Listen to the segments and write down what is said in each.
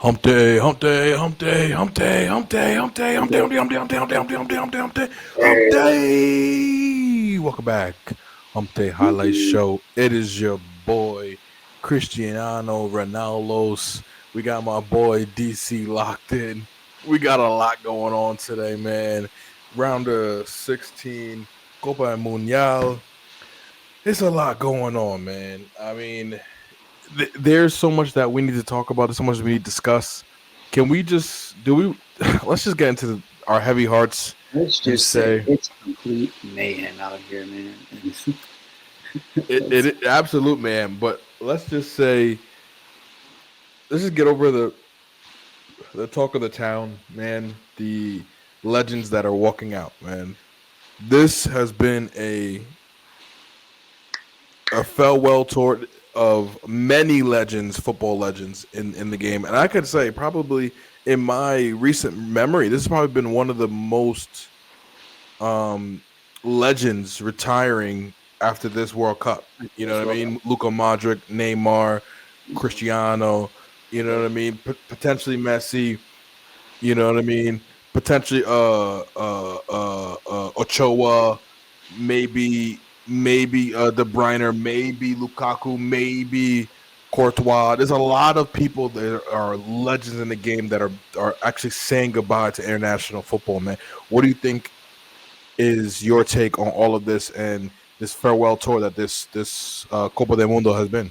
Humpday, Humpday, Humpday, Humpday, Humpday, Humpday, Humpday, Humpday, Humpday, Humpday, Humpday, Humpday, Humpday, Humpday, Humpday. Welcome back, Humpday Highlight Show. It is your boy Cristiano Ronaldo's. We got my boy DC locked in. We got a lot going on today, man. Round of 16, Copa Mundial. It's a lot going on, man. I mean, there's so much that we need to talk about. There's so much we need to discuss. Can we just do we? Let's just get into our heavy hearts Let's and just say say it's complete mayhem out here, man. it absolute man. But let's just say let's just get over the talk of the town, man. The legends that are walking out, man. This has been a farewell tour of many legends, football legends in the game. And I could say probably in my recent memory, this has probably been one of the most legends retiring after this World Cup. You know what I mean? Luka Modric, Neymar, Cristiano, you know what I mean? Potentially Messi, you know what I mean? Potentially Ochoa, maybe De Bruyne, maybe Lukaku, maybe Courtois. There's a lot of people that are legends in the game that are actually saying goodbye to international football, man. What do you think is your take on all of this and this farewell tour that this Copa del Mundo has been?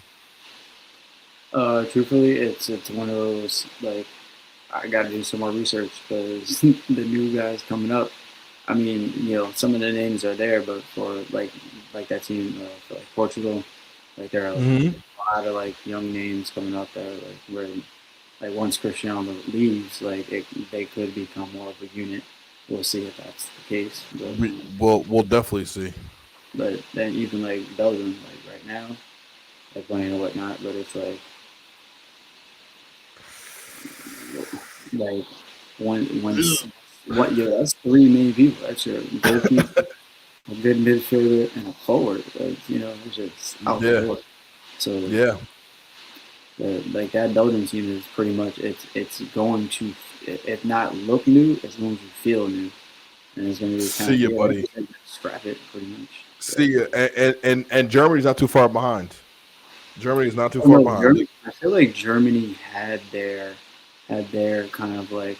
Truthfully, it's one of those like I got to do some more research because the new guys coming up. I mean, some of the names are there, but for like that team for like Portugal, like there are like, Mm-hmm. a lot of like young names coming up there, like where like once Cristiano leaves, they could become more of a unit. We'll see if that's the case, We'll definitely see. but then even like Belgium, like right now, like playing or whatnot, but it's like once what that's three main people. That's your goalkeeper, a good midfielder, and a forward. It's just out the Yeah, door. So yeah. like that Belgium team is pretty much it's going to, if not look new, it's going to feel new, and it's going to be kind See of you, buddy. scrap it pretty much. See you. And Germany's not too far behind. Germany is not too I far know behind. Germany. I feel like Germany had their kind of like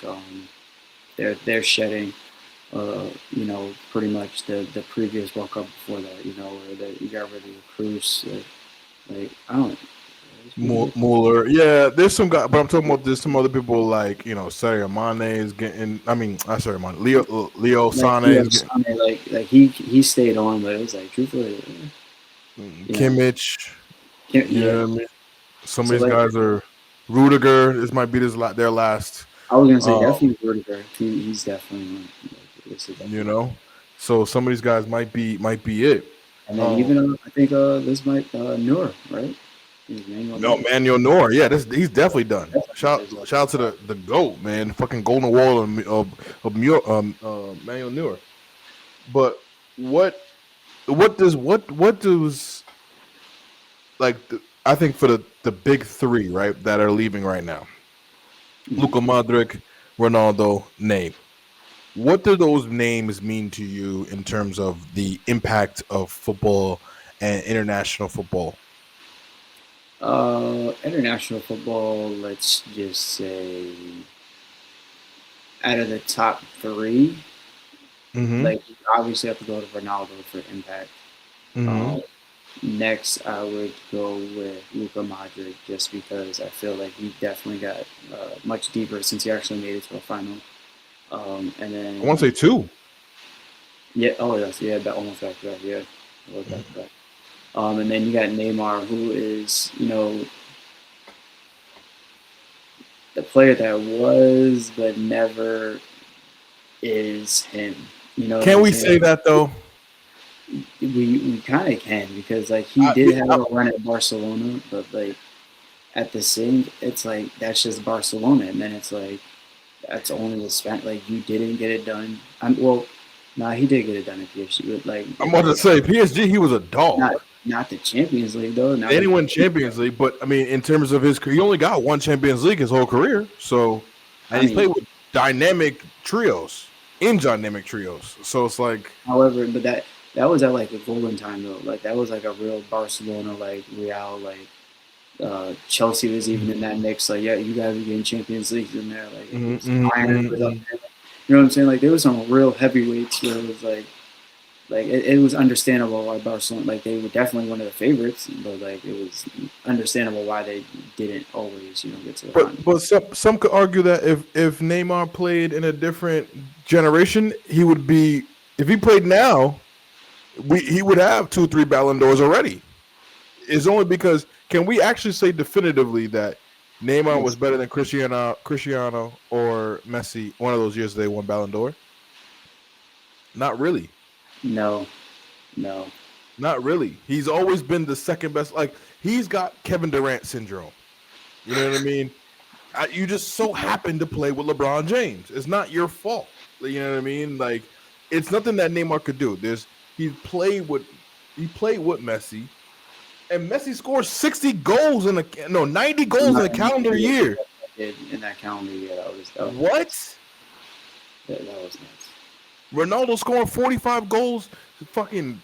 they're shedding pretty much the previous World Cup before that, where you got rid of the Cruz. Like I don't. Mueller, yeah, there's some guy, but I'm talking about there's some other people like Sadio Mane is getting. I mean, I sorry, Mane, Leo Like Sane yeah, is getting. like he stayed on, but it was like truthfully, you know, Kimmich, you yeah. know what I mean. Some of So these like guys are Rudiger. This might be their last. I was gonna say Um, definitely Rudiger. He's definitely one. This is you definitely. know, so some of these guys might be it. And then Um, even I think this might Noor, right? His name on no, Noor. Manuel Neuer, yeah, he's definitely done. Definitely is Shout out to the goat, man, fucking golden wall of Manuel Neuer. But what what does I think for the big three, right, that are leaving right now, Mhm. Luka Modric, Ronaldo, name. What do those names mean to you in terms of the impact of football and international football? International football. Let's just say out of the top three, Mm-hmm. like you obviously have to go to Ronaldo for impact. Mm-hmm. Um, Next, I would go with Luka Modric just because I feel like he definitely got much deeper since he actually made it to a final. And I want to say then two. yeah, oh yes, yeah, that almost back to that, yeah, I was back to that. And then you got Neymar, who is the player that was but never is him. You know what Can I'm we saying? say that though? We kind of can because like he I, did have I, a run at Barcelona, but like at the same, it's like that's just Barcelona, and then it's like that's only the span. Like you didn't get it done. Well, nah, he did get it done at PSG, but like I'm about to say PSG. He was a not dog. not the Champions League though. Not They like didn't win Champions League, but I mean, in terms of his career, he only got one Champions League his whole career. So, and I he's mean, played with dynamic trios in dynamic trios. So it's like, however, but that was at like a golden time though. Like that was like a real Barcelona, like Real, like Chelsea was even in that mix. Like, yeah, you guys are getting Champions League in there. Like it was Iron was up there. You know what I'm saying? Like there was some real heavyweights where it was like it was understandable why Barcelona, like they were definitely one of the favorites, but like it was understandable why they didn't always get to the final. but some could argue that if Neymar played in a different generation, he would be. If he played now, he would have 2, 3 Ballon d'Ors already. It's only because can we actually say definitively that Neymar was It's, better than Cristiano or Messi one of those years they won Ballon d'Or? Not really. no, no, Not really. He's always been the second best. Like he's got Kevin Durant syndrome. You know what I mean? You just so happen to play with LeBron James. It's not your fault. You know what I mean? Like it's nothing that Neymar could do. He played with Messi, and Messi scored 60 goals 90 goals in a calendar year. in that calendar year that was What? nuts. That was nuts. Ronaldo scoring 45 goals, fucking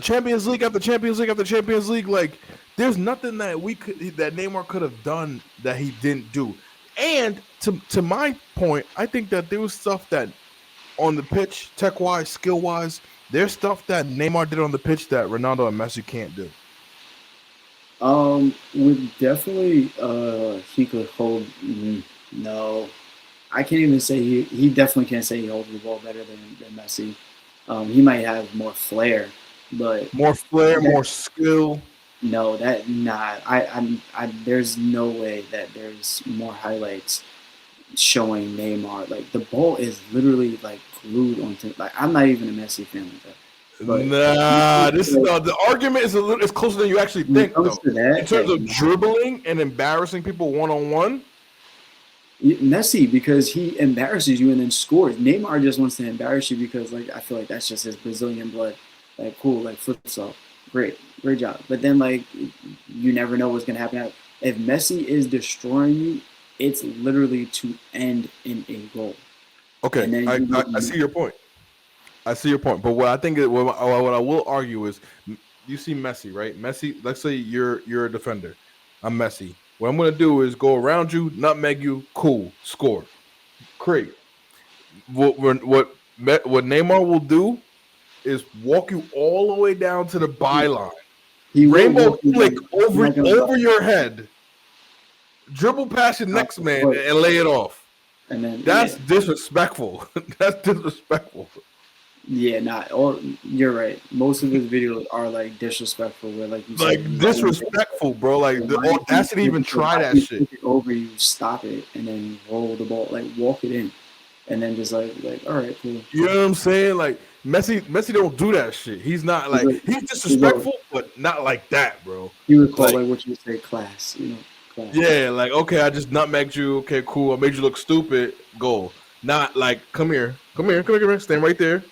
Champions League after Champions League after Champions League. Like, there's nothing that Neymar could have done that he didn't do. And to my point, I think that there was stuff that on the pitch, tech wise, skill wise, there's stuff that Neymar did on the pitch that Ronaldo and Messi can't do. Would definitely he could hold. No, I can't even say he definitely can't say he holds the ball better than Messi. He might have more flair, but More flair, that, more skill. no, that not. There's no way that there's more highlights showing Neymar. Like the ball is literally like glued onto. Like I'm not even a Messi fan like that, but Nah, the argument is it's closer than you actually when it think, comes though. to In that, terms like of dribbling and embarrassing people one on one, Messi because he embarrasses you and then scores. Neymar just wants to embarrass you because like I feel like that's just his Brazilian blood. Like cool, like futsal, great job. But then like you never know what's gonna happen. If Messi is destroying you, it's literally to end in a goal. okay, And then I see your point. I see your point, but what I think what I will argue is, you see Messi, right? Messi. Let's say you're a defender. I'm Messi. What I'm gonna do is go around you, nutmeg you, cool, score, great. What Neymar will do is walk you all the way down to the byline, he will rainbow walk you flick like I'm not gonna lie. over your head, dribble past your next man, But and lay it off. and then That's disrespectful. That's disrespectful. yeah, not or you're right. Most of his videos are like disrespectful, where like you Like said, disrespectful, bro. Like the audacity to even try that shit. kick it over you, stop it, and then roll the ball, like walk it in, and then just like all right, cool. You know what I'm saying? Like Messi don't do that shit. He's not He's like like, he's he's like disrespectful, but not like that, bro. he would call Like like what you would say class, class. yeah, like okay, I just nutmegged you. Okay, cool. I made you look stupid. Goal. Not like come here, come here. Stand right there.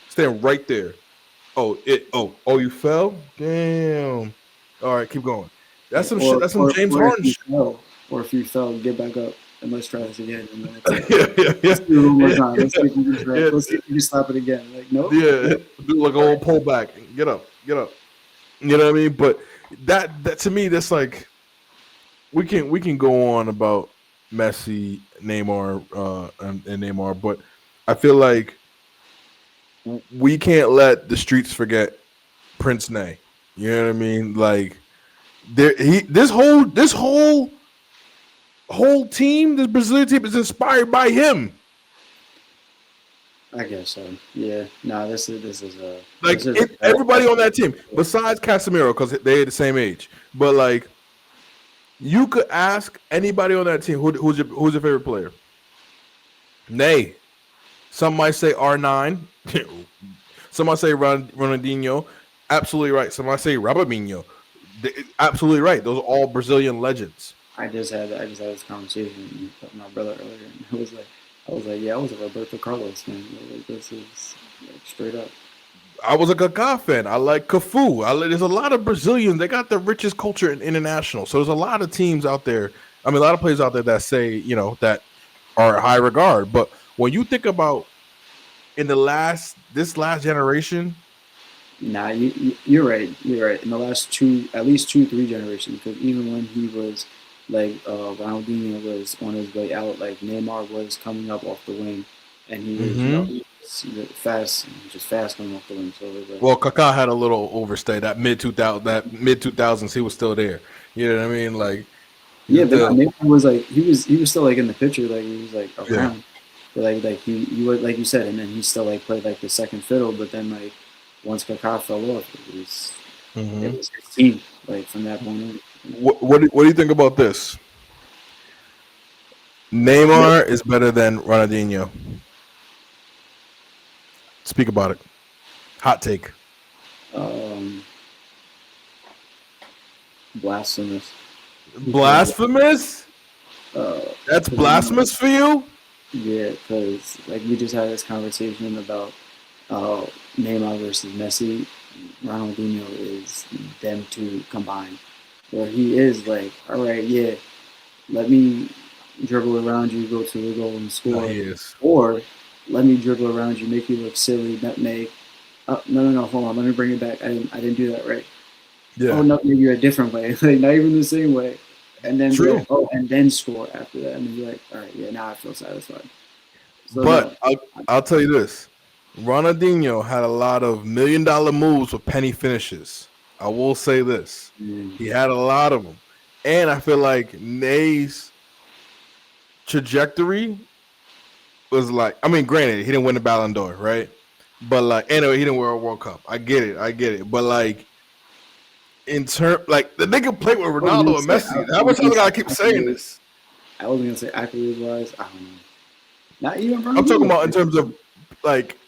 Stand right there. Oh, you fell. Damn. All right, keep going. That's Yeah, some shit. That's some James Harden shit. or if you fell, get back up and let's try this again, and then it's like, yeah, yeah, let's do it one more yeah, time. Let's see if you can yeah, let's see if you can stop it again. Like nope. yeah. Do like a All whole right. pullback. Get up, get up. You know what I mean? But that to me, that's like we can go on about Messi, Neymar, and Neymar, but I feel like we can't let the streets forget Prince Ney. You know what I mean? Like this whole team, this Brazilian team is inspired by him. I guess so. Yeah. No, Like this is a everybody on that team, besides Casemiro, because they're the same age. But like you could ask anybody on that team who's your favorite player. Nay, some might say R9. Some might say Ronaldinho. Absolutely right. Some might say Robinho. Absolutely right. Those are all Brazilian legends. I just had this conversation with my brother earlier, and I was like, yeah, I was a Roberto Carlos man. Like, this is like, straight up. I was a Kaká fan. I like Cafu. There's a lot of Brazilians. They got the richest culture in international. So there's a lot of teams out there. I mean, a lot of players out there that say, that are high regard. But when you think about in this last generation, Nah, you're right. You're right. In the last two, at least two, three generations, because even when he was like Ronaldinho was on his way out, like Neymar was coming up off the wing, and he was, hmm he was fast, just fast coming off the wing. So it was like, well, Kaká had a little overstay. That mid 2000s, he was still there. You know what I mean? Like he yeah, was but still, Neymar was like he was still like in the picture, like he was like yeah. around, but like he was like you said, and then he still like played like the second fiddle, but then like once Kaká fell off, it hmm was his team, like from that point on. What do you think about this? Neymar is better than Ronaldinho. Speak about it. Hot take. Um, Blasphemous because Blasphemous? uh, That's cause, you know, blasphemous for you? yeah, because like we just had this conversation about Neymar versus Messi. Ronaldinho is them two combined, where he is like, all right, yeah, let me dribble around you, go to the goal and No, score, he is. or let me dribble around you, make you look silly, nutmeg. No, hold on, let me bring it back. I didn't do that right. Oh Yeah. no, maybe a different way, like not even the same way, and then be True. like, oh, and then score after that, and then be like, all right, yeah, now I feel satisfied. So But no, I'll tell you this. Ronaldinho had a lot of $1 million moves with penny finishes. I will say this. mm, He had a lot of them. And I feel like Nay's trajectory was like, I mean, granted, he didn't win the Ballon d'Or, right? But like, anyway, he didn't win a World Cup. I get it. I get it. But like, in term, like the nigga played with I was gonna Ronaldo and say, Messi. How much time I gotta keep saying accolades. this? I was gonna say accolades wise, I don't know. Not even I'm talking Ronaldinho. about in terms of like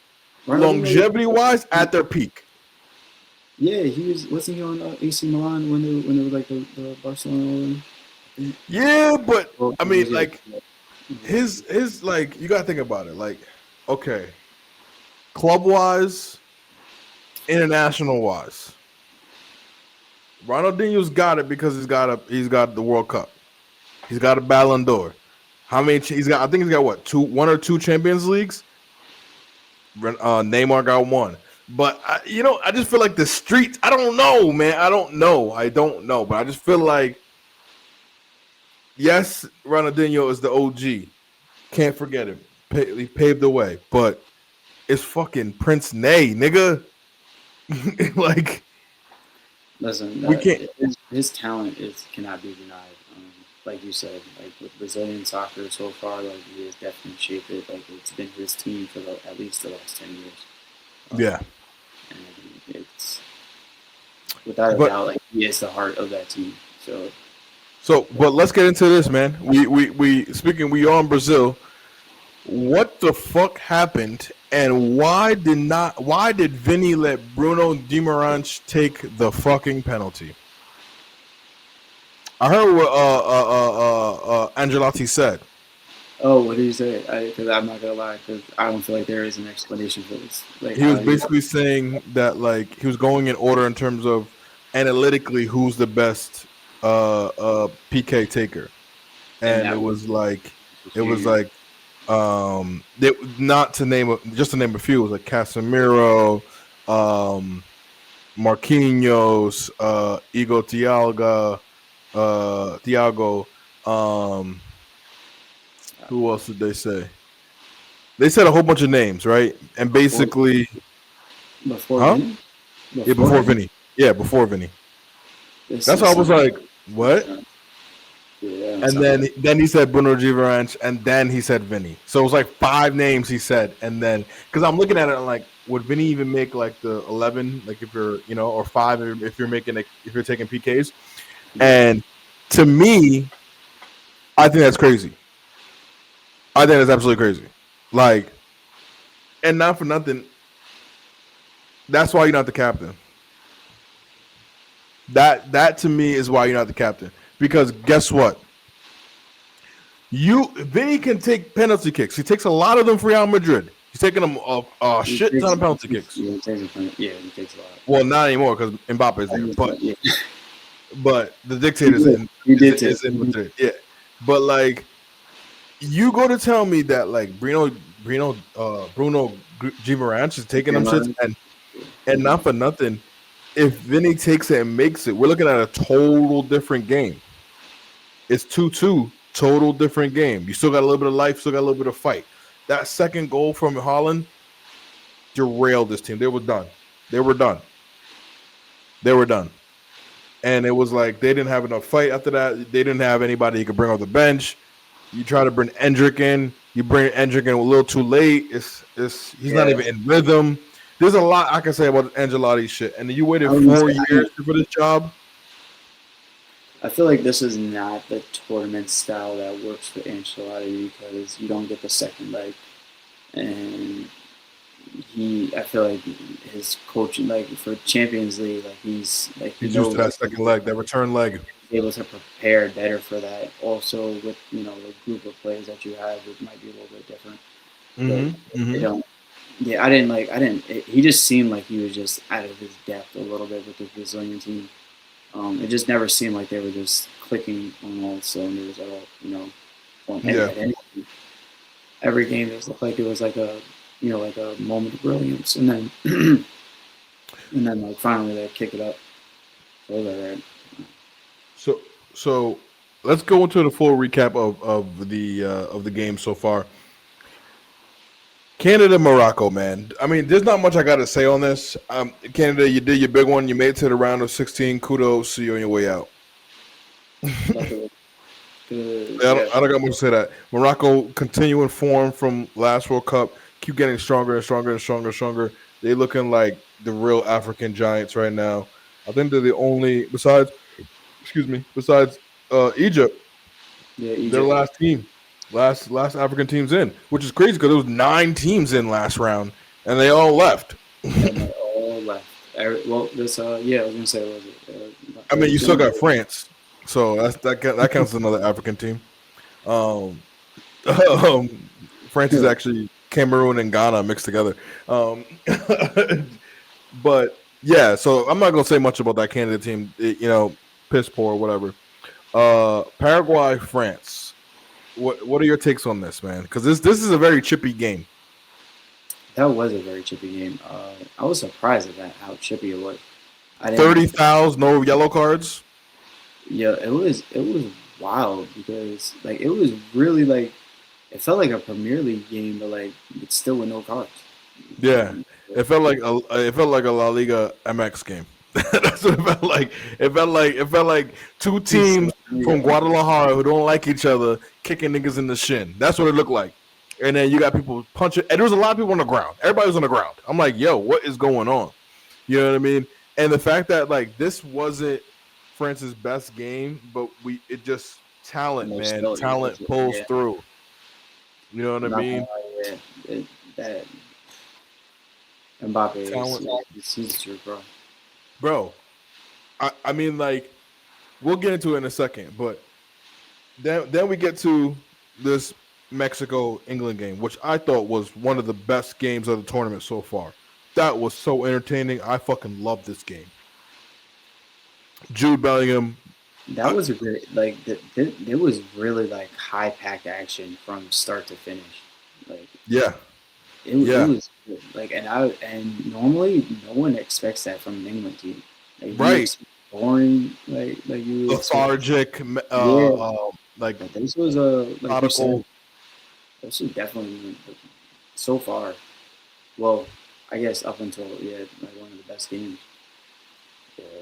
Ronaldinho, longevity wise at their peak. yeah, he was. Wasn't he on AC Milan when they were like the Barcelona? I think. Yeah, but Well, I it mean, was yeah. like his like you gotta think about it. Like, okay, club wise, international wise, Ronaldinho's got it because he's got the World Cup. He's got a Ballon d'Or. How many? He's got. I think he's got what one or two Champions Leagues. Neymar got one. But I just feel like the streets. I don't know, man. I don't know. I don't know. But I just feel like yes, Ronaldinho is the OG. Can't forget him. He paved the way. But it's fucking Prince Nay, nigga. Like Listen, we can't. his talent is cannot be denied. Like you said, like with Brazilian soccer so far, like he has definitely shaped it. Like it's been his team for at least the last 10 years, Yeah. and it's without a But doubt like he is the heart of that team. So but let's get into this, man. We speaking. We are in Brazil. What the fuck happened, and Why did Vinny let Bruno Guimaraes take the fucking penalty? I heard what Angelotti said. oh, what did you say? Because I'm not gonna lie, because I don't feel like there is an explanation for this. Like He how was he, basically saying that like he was going in order in terms of analytically who's the best PK taker, and and that was it was junior. like they, not to name just to name a few, it was like Casemiro, um, Marquinhos, Igo Thiago. Um, who else did they say? They said a whole bunch of names, right? And Before basically, before huh? Vinny, Yeah, before before him, Vinny. Yeah, before Vinny. this That's is why I was something. like, what? Yeah, that And sounds then he said Bruno Giveranch, and then he said Vinny. So it was like five names he said, and then because I'm looking at it, I'm like, would Vinny even make like the 11? Like if you're, or five if you're making if you're taking PKs? yeah. And to me, I think that's crazy. I think that's absolutely crazy. Like, and not for nothing, that's why you're not the captain. That to me is why you're not the captain. Because guess what? Vinny can take penalty kicks. He takes a lot of them for Real Madrid. He's taking them a shit ton of penalty kicks. He takes a lot. Well, not anymore because Mbappe's there, Yeah, but the he dictator's did. in He is did take. is in Madrid. Yeah, but like you go to tell me that like Bruno Gimaranch is taking them shits and not for nothing. If Vinny takes it and makes it, we're looking at a total different game. It's 2-2, total different game. You still got a little bit of life, still got a little bit of fight. That second goal from Holland derailed this team. They were done. They were done. They were done. And it was like they didn't have enough fight after that. They didn't have anybody you could bring off the bench. You try to bring Endrick in. You bring Endrick in a little too late. It's he's not Yeah, even in rhythm. There's a lot I can say about Angelotti's shit. And you waited I was gonna say, 4 years for this job. I feel like this is not the tournament style that works for Ancelotti because you don't get the second leg, and I feel like his coaching, like for Champions League, like he He's used to knows that second leg, that return leg. he's able to prepare better for that. Also, with the group of players that you have, it might be a little bit different, but Mm-hmm. they Mm-hmm. don't. Yeah, I didn't like. I didn't. He just seemed like he was just out of his depth a little bit with the Brazilian team. It just never seemed like they were just clicking on all cylinders at all. On Yeah. at any every game it looked like it was like like a moment of brilliance, and then like finally they kick it up. So it was all right. So so let's go into the full recap of the game so far. Canada, Morocco, man. I mean, there's not much I got to say on this. Canada, you did your big one. You made it to the round of 16. Kudos to you on your way out. Luckily, yeah, I don't got much to say that. Morocco continuing form from last World Cup, keep getting stronger and stronger and stronger and stronger. They looking like the real African giants right now. I think they're the only besides Egypt, yeah, their Egypt. last team, last African teams in, which is crazy because there was 9 teams in last round and they all left. And they all left. Well, this yeah, I was gonna say, was it? I mean, you still Germany. got France, so that counts as another African team. Um, France is actually Cameroon and Ghana mixed together. Um, but yeah, so I'm not gonna say much about that Canada team. Piss poor, whatever. Paraguay, France. What are your takes on this, man? Because this is a very chippy game. That was a very chippy game. I was surprised at that how chippy it was. I didn't. 30 fouls, no yellow cards. Yeah, it was wild because like it was really like it felt like a Premier League game, but like it's still with no cards. Yeah, it felt like a La Liga MX game. That's what it felt like. It felt like two teams from Guadalajara who don't like each other kicking niggas in the shin. That's what it looked like. And then you got people punching, and there was a lot of people on the ground. Everybody was on the ground. I'm like, yo, what is going on? You know what I mean? And the fact that like this wasn't France's best game, but it just talent, And they're man. still, Talent pulls yeah, through. You know what I not gonna mean? lie, that Mbappe Talent, he's true, bro. bro. I mean, like, we'll get into it in a second, but then we get to this Mexico England game, which I thought was one of the best games of the tournament so far. That was so entertaining. I fucking love this game. Jude Bellingham, That was a great like it was really like high packed action from start to finish. Like yeah, it yeah, was good. Like and normally no one expects that from an England team. Like you right. expect boring like you expect. Lethargic, Yeah, like but this was a like you said, methodical, this was definitely so far. Well, I guess up until like one of the best games.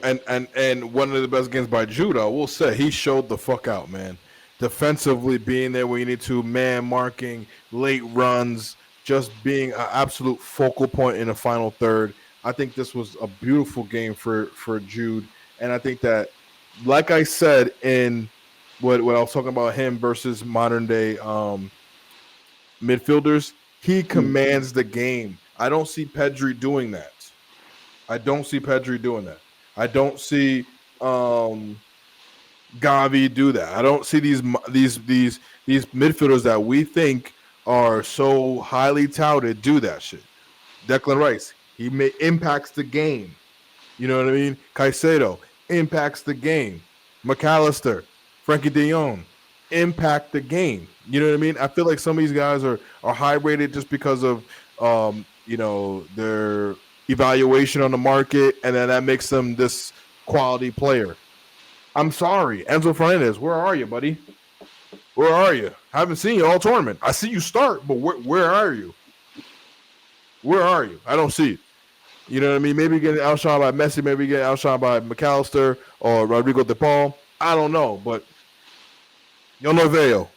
and one of the best games by Jude. I will say he showed the fuck out, man. Defensively, being there where you need to, man marking, late runs, just being an absolute focal point in the final third. I think this was a beautiful game for Jude, and I think that, like I said in what I was talking about him versus modern day midfielders, he Mm. commands the game. I don't see Pedri doing that. I don't see Pedri doing that. I don't see Gavi do that. I don't see these midfielders that we think are so highly touted do that shit. Declan Rice, impacts the game. You know what I mean? Caicedo impacts the game. McAllister, Frankie De Jong impact the game. You know what I mean? I feel like some of these guys are high rated just because of their evaluation on the market, and then that makes them this quality player. I'm sorry, Enzo Fernandez, where are you, buddy? Where are you? I haven't seen you all tournament. I see you start, but where are you? Where are you? I don't see you. You know what I mean? Maybe getting outshined by Messi, maybe getting outshined by McAllister or Rodrigo De Paul. I don't know, but yo no veo.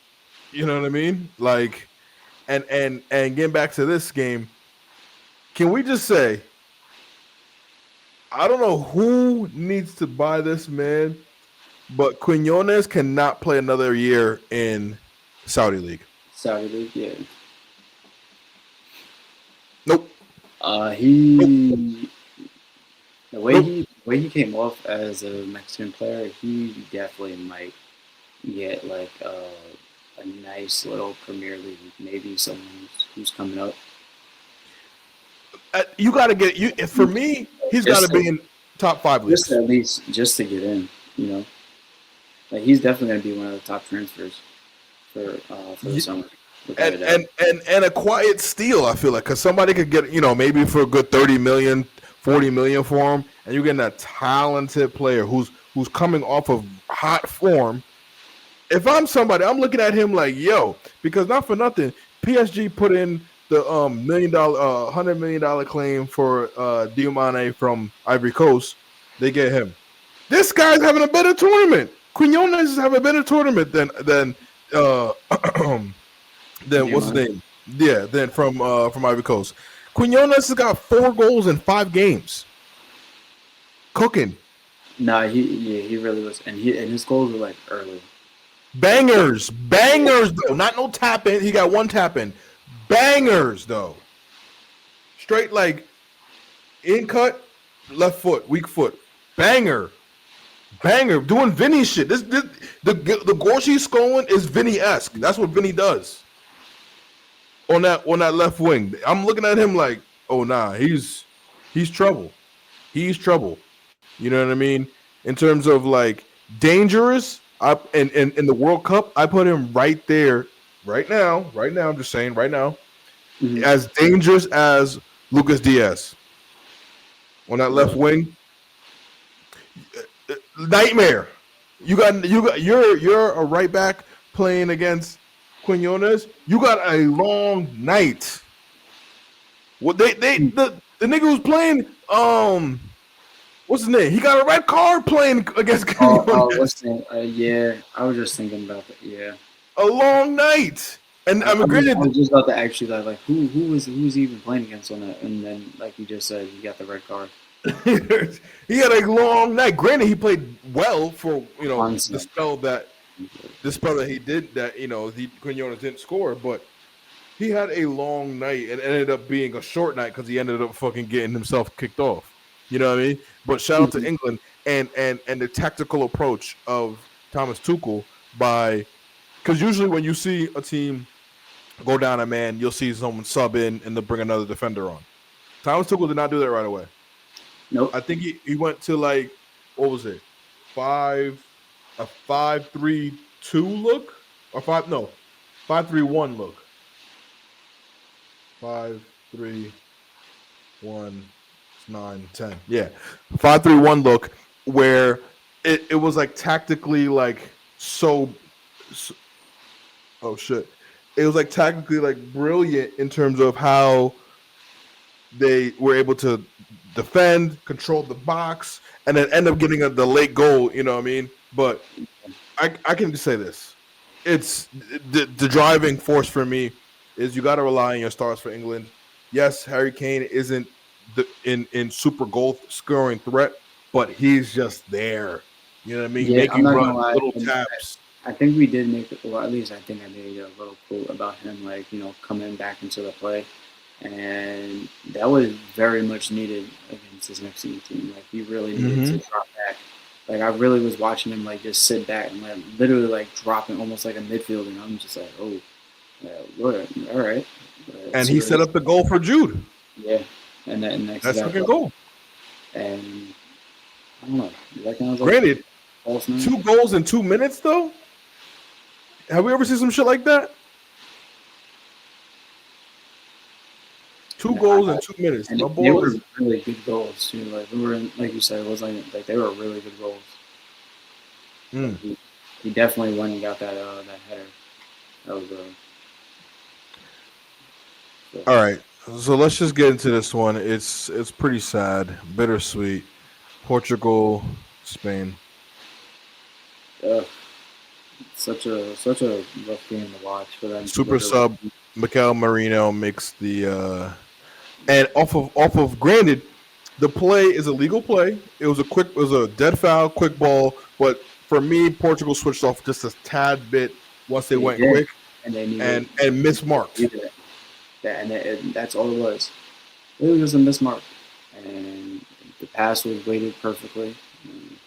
You know what I mean? Like, and getting back to this game, can we just say I don't know who needs to buy this man, but Quinones cannot play another year in Saudi League. Saudi League, yeah. Nope. Nope. He Nope. the way he came off as a Mexican player, he definitely might get like a nice little Premier League, maybe someone who's coming up. You got to get you. For me, he's got to Just be to, in top five just leagues. at least just to get in, you know, like he's definitely gonna be one of the top transfers for the summer, without a and doubt. and and a quiet steal. I feel like because somebody could get maybe for a good 30 million, 40 million for him, and you're getting a talented player who's coming off of hot form. If I'm somebody, I'm looking at him like because not for nothing, PSG put in the $1 million, $100 million claim for Diomane from Ivory Coast. They get him. This guy's having a better tournament. Quinones is having a better tournament than uh then what's his Diamante. name? Yeah, then from Ivory Coast. Quinones has got 4 goals in 5 games. Cooking. No, he really was, and his goals were like early. Bangers. Bangers though. Not no tap in. He got one tap in. Bangers though. Straight like in cut, left foot, weak foot. Banger. Banger. Doing Vinny shit. This the goal she's scoring is Vinny esque. That's what Vinny does. On that left wing. I'm looking at him like, oh nah, he's trouble. He's trouble. You know what I mean? In terms of like dangerous, in the World Cup, I put him right there, right now. Right now, I'm just saying, right now, Hmm. as dangerous as Lucas Diaz on that left Really. wing. Nightmare. You're a right back playing against Quinones. You got a long night. What they the nigga who's playing what's his name? He got a red card playing against What's Quinones. the name? Yeah, I was just thinking about that. Yeah, A long night. And I mean, I granted, was just about to actually like who was he even playing against on that, and then like you just said, he got the red card. he had a long night. Granted, he played well for the Honestly, spell that he did that the Quinones didn't score, but he had a long night and ended up being a short night because he ended up fucking getting himself kicked off. You know what I mean? But shout out to Mhm. England and the tactical approach of Thomas Tuchel by because usually when you see a team go down a man, you'll see someone sub in and they'll bring another defender on. Thomas Tuchel did not do that right away. Nope. I think he went to like what was it? Five a 5-3-2 look? Or 5-3-1 look. 5-3-1 9-10. Yeah. 5-3-1 look where it was like tactically like so oh shit. It was like tactically like brilliant in terms of how they were able to defend, control the box, and then end up getting the late goal. You know what I mean? But I can just say this: it's the driving force for me is you got to rely on your stars for England. Yes, Harry Kane isn't in super goal scoring threat, but he's just there. You know what I mean? Yeah, Make I'm you not run gonna lie. little And taps. I think we did make it, or at least I think I made a little quote about him, like coming back into the play, and that was very much needed against this Mexican team. Like he really needed to Hmm. drop back. Like I really was watching him like just sit back and like literally like dropping almost like a midfielder, and I'm just like, oh. Yeah, Lord, all right. and So he you're set up the goal for Jude. yeah, and that's That exactly second what. goal. And I don't know. That kind of like Granted, false nine. 2 goals in 2 minutes though. Have we ever seen some shit like that? Two Nah, goals in 2 minutes. and My they boy were was really good goals too. Like we were, like you said, it was like they were really good goals. Like mm. he definitely went and got that header. That was so, All right. So let's just get into this one. It's pretty sad, bittersweet. Portugal, Spain. uh, such a rough game to watch for them. Super sub Mikel Marino makes the and off of granted, the play is a legal play. It was a dead foul, quick ball, but for me, Portugal switched off just a tad bit once they They went did, quick and they needed and mismarked. needed it. And that's all it was. It was just a mismark, and the pass was weighted perfectly. And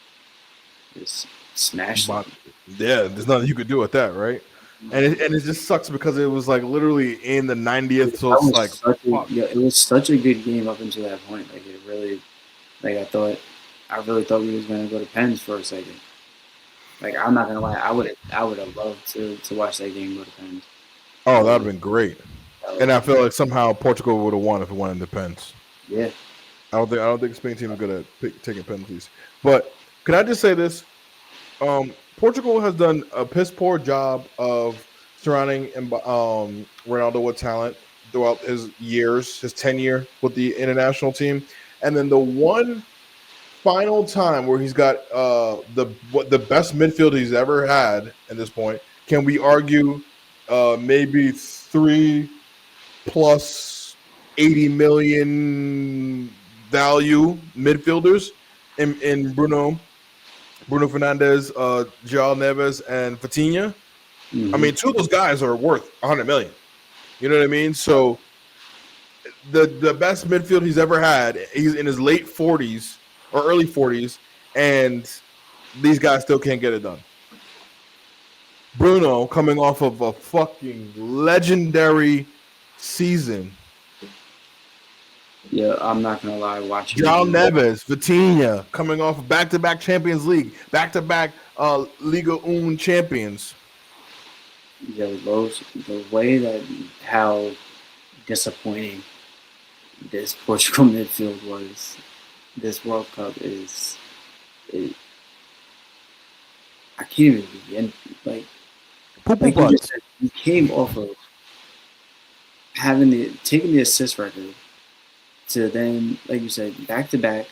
just smashed it. But yeah, there's nothing you could do with that, right? And it just sucks because it was like literally in the 90th, so That it's was like such a fuck. yeah. It was such a good game up until that point. Like it really, like I really thought we was gonna go to pens for a second. Like I'm not gonna lie, I would have loved to watch that game go to pens. Oh, That that would would have been great. that would And have I been feel like somehow Portugal would have won if it went in the pens. yeah. I don't think Spain team is good at taking penalties. But can I just say this? Portugal has done a piss poor job of surrounding Ronaldo with talent throughout his years, his tenure with the international team, and then the one final time where he's got the best midfield he's ever had at this point. Can we argue maybe 3 plus 80 million value midfielders in Bruno Fernandez, João Neves, and Fatinha. I Hmm. mean, two of those guys are worth 100 million. You know what I mean? So the best midfield he's ever had. He's in his late 40s or early 40s, and these guys still can't get it done. Bruno coming off of a fucking legendary season. Yeah, I'm not gonna lie, watching João him. Neves, Vitinha coming off of back-to-back Champions League, back-to-back Liga Un champions. Those the way that how disappointing this Portugal midfield was. This World Cup is, it, I can't even begin. Like Poo-poo like you just butts. said, he came off of having the taking the assist record to then, like you said, back to back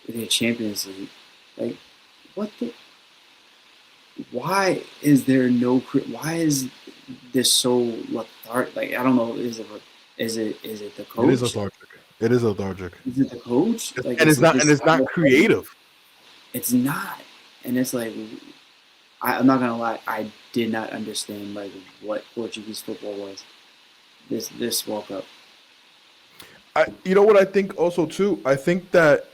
in the Champions League. Like, what the? Why is there no? Why is this so lethargic? Like, I don't know. Is it the It is coach? lethargic. It is lethargic, Is it the coach? Like, and is it's it not and this it's not lethargic? creative. It's not, and it's like I'm not gonna lie. I did not understand like what Portuguese football was this World Cup. You know what I think also too. I think that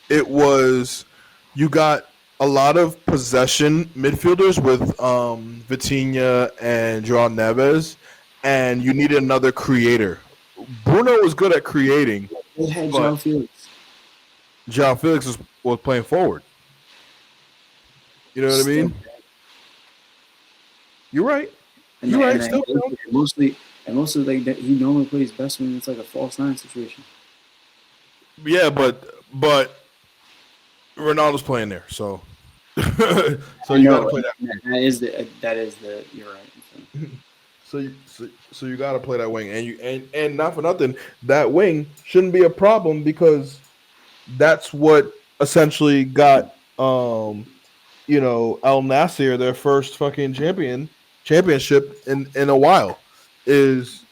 it was you got a lot of possession midfielders with Vitinha and João Neves, and you needed another creator. Bruno was good at creating, They had but João Felix João Felix was playing forward. You know what I still, mean? You're right. and You're I- right. and I, Still count. mostly and mostly like that he normally plays best when it's like a false nine situation. Yeah, but Ronaldo's playing there, so so I you got to know play that. that is the you're right. So, So you got to play that wing, and not for nothing, that wing shouldn't be a problem because that's what essentially got Al Nasser their first fucking championship in a while is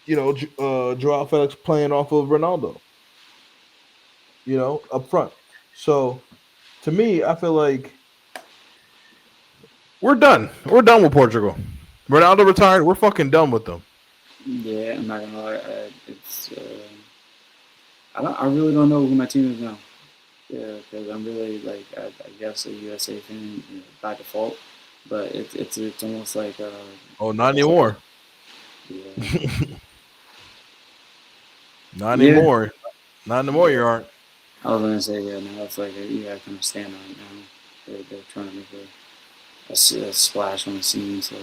Joao Felix playing off of Ronaldo, up front. So to me, I feel like we're done. We're done with Portugal. Ronaldo retired. We're fucking done with them. yeah, I'm not gonna lie. It's I don't. I really don't know who my team is now. Yeah, because I'm really like I guess a USA fan by default. but it's almost like Oh, not anymore. yeah, Not yeah. anymore. Not anymore. You aren't. I was gonna say yeah. Now it's like you gotta kind of stand on it now. They're trying to make a splash on the scene. So,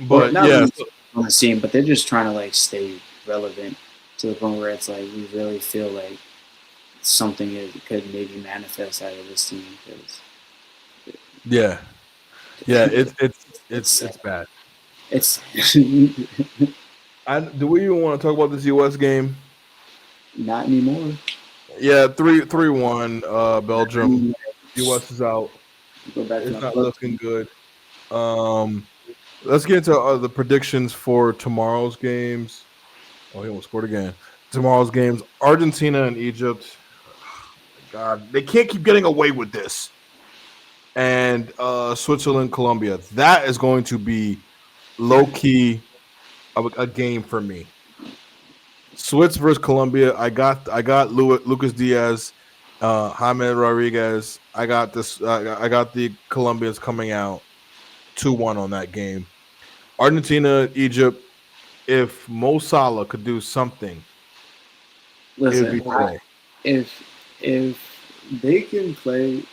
well, But not yeah, really on the scene, but they're just trying to like stay relevant to the point where it's like we really feel like something could maybe manifest out of this team because yeah, yeah. it's sad. It's bad. It's Do we even want to talk about this U.S. game? not anymore. Yeah, 3-1. I Belgium. mean, U.S. is out. go back to It's my not book. looking good. Um, let's get into the predictions for tomorrow's games. Oh, he almost scored again. Tomorrow's games: Argentina and Egypt. God, they can't keep getting away with this. And Switzerland, Colombia. That is going to be low key a game for me. Swiss versus Colombia. I got Lucas Diaz, Jaime Rodriguez. I got this. I got the Colombians coming out 2-1 on that game. Argentina, Egypt. If Mo Salah could do something, it would Listen, be today. if if they can play,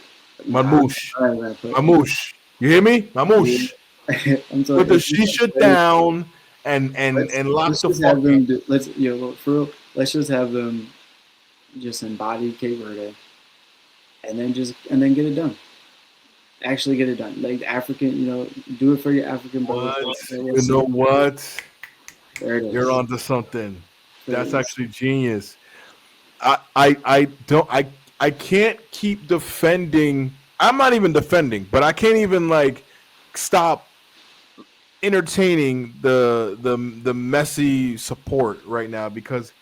I'm Mamouche, not gonna put. Mamouche. You hear me, Mamouche? I'm sorry. Put the If they can shisha play, down and lock let's the just fuck have in. them. Let's for real, let's just have them just embody Cape Verde and then get it done. Actually get it done. Like the African, do it for your African brothers. What? We'll You see. know what? There it You're is. onto something. That's Please. actually genius. I don't I can't keep defending. I'm not even defending, but I can't even like stop entertaining the messy support right now because